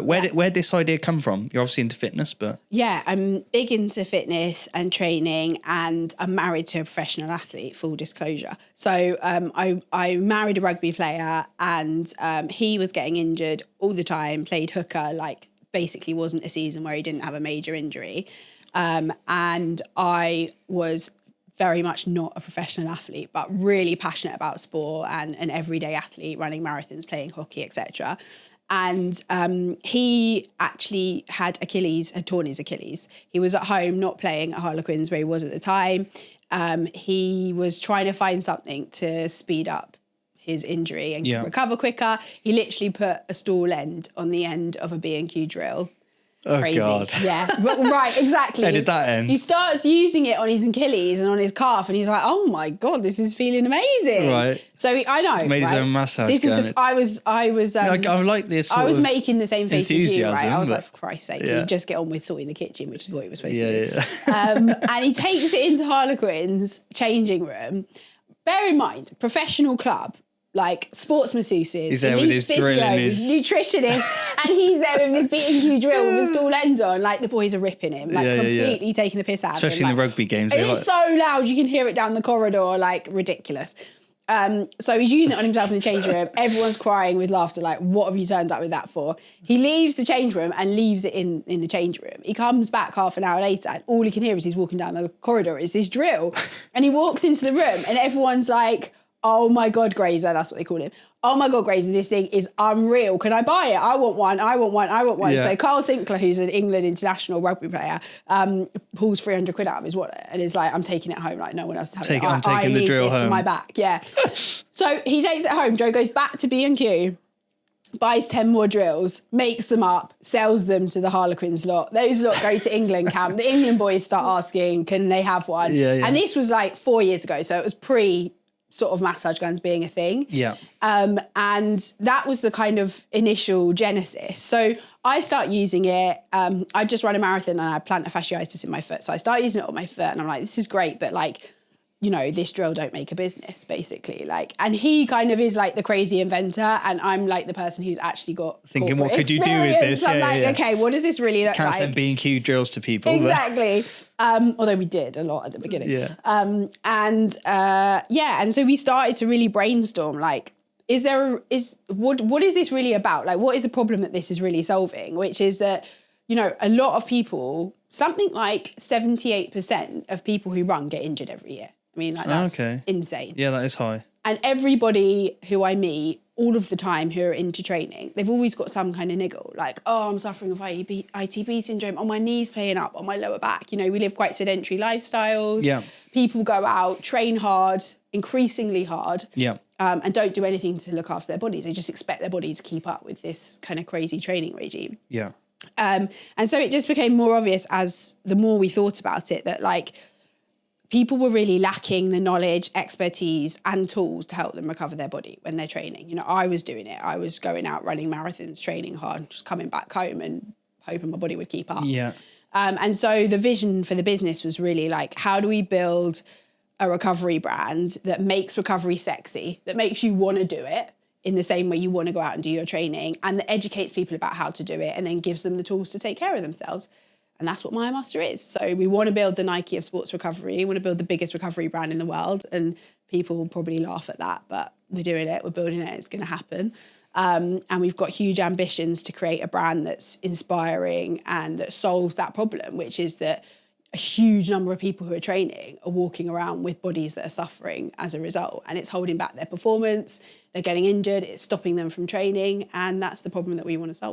But where'd this idea come from? You're obviously into fitness, but... Yeah, I'm big into fitness and training, and I'm married to a professional athlete, full disclosure. So I married a rugby player, and he was getting injured all the time, played hooker, like basically wasn't a season where he didn't have a major injury. And I was very much not a professional athlete, but really passionate about sport and an everyday athlete, running marathons, playing hockey, etc. And he actually had torn his Achilles. He was at home, not playing at Harlequins where he was at the time. He was trying to find something to speed up his injury and recover quicker. He literally put a stool end on the end of a B&Q drill. Oh, Crazy. God. Yeah, right, exactly. How did that end? He starts using it on his Achilles and on his calf, and he's like, "Oh my God, this is feeling amazing!" Right. So I know. Made his own massage. This is I was. I like this. I was making the same face as you, right? I was like, for Christ's sake, you just get on with sorting the kitchen, which is what he was supposed to do. Yeah. And he takes it into Harlequins changing room. Bear in mind, professional club. Like sports masseuses, he's there with his drill and his nutritionist, and he's there with his B&Q drill with his stool end on. Like the boys are ripping him, like completely taking the piss out Especially of him. in the rugby games. And it's so loud, you can hear it down the corridor, like ridiculous. So he's using it on himself in the change room. Everyone's crying with laughter, like, what have you turned up with that for? He leaves the change room and leaves it in the change room. He comes back half an hour later, and all he can hear as he's walking down the corridor is this drill. And he walks into the room, and everyone's like, "Oh my God, Grazer," that's what they call him. "Oh my God, Grazer, this thing is unreal. Can I buy it? I want one, I want one, I want one." Yeah. So Carl Sinclair, who's an England international rugby player, pulls 300 quid out of his wallet and is like, "I'm taking it home, like no one else is having it. I'm taking the drill home. For my back." Yeah. So he takes it home. Joe goes back to B&Q, buys 10 more drills, makes them up, sells them to the Harlequins lot. Those lot go to England camp. The England boys start asking, can they have one? Yeah. And this was like 4 years ago, so it was pre sort of massage guns being a thing. Yeah. And that was the kind of initial genesis. So I start using it. I just run a marathon and I had plantar fasciitis in my foot. So I start using it on my foot and I'm like, this is great, but like, you know, this drill don't make a business, basically. Like, and he kind of is like the crazy inventor, and I'm like the person who's actually got thinking, what could you do with this? I'm okay, what does this really look like? Can't send B&Q drills to people. Exactly. Although we did a lot at the beginning. Yeah. And so we started to really brainstorm, like, what is this really about? Like, what is the problem that this is really solving? Which is that, you know, a lot of people, something like 78% of people who run get injured every year. I mean, like, that's insane. Yeah, that is high. And everybody who I meet all of the time who are into training, they've always got some kind of niggle. Like, oh, I'm suffering of ITB syndrome, on my knees playing up, on my lower back. You know, we live quite sedentary lifestyles. Yeah. People go out, train hard, increasingly hard. Yeah. And don't do anything to look after their bodies. They just expect their body to keep up with this kind of crazy training regime. Yeah. And so it just became more obvious as the more we thought about it that, like, people were really lacking the knowledge, expertise and tools to help them recover their body when they're training. You know, I was doing it. I was going out running marathons, training hard, just coming back home and hoping my body would keep up. Yeah. And so the vision for the business was really like, how do we build a recovery brand that makes recovery sexy, that makes you want to do it in the same way you want to go out and do your training, and that educates people about how to do it and then gives them the tools to take care of themselves. And that's what MyoMaster is. So we want to build the Nike of sports recovery. We want to build the biggest recovery brand in the world. And people will probably laugh at that, but we're doing it. We're building it. It's going to happen. And we've got huge ambitions to create a brand that's inspiring and that solves that problem, which is that a huge number of people who are training are walking around with bodies that are suffering as a result. And it's holding back their performance. They're getting injured. It's stopping them from training. And that's the problem that we want to solve.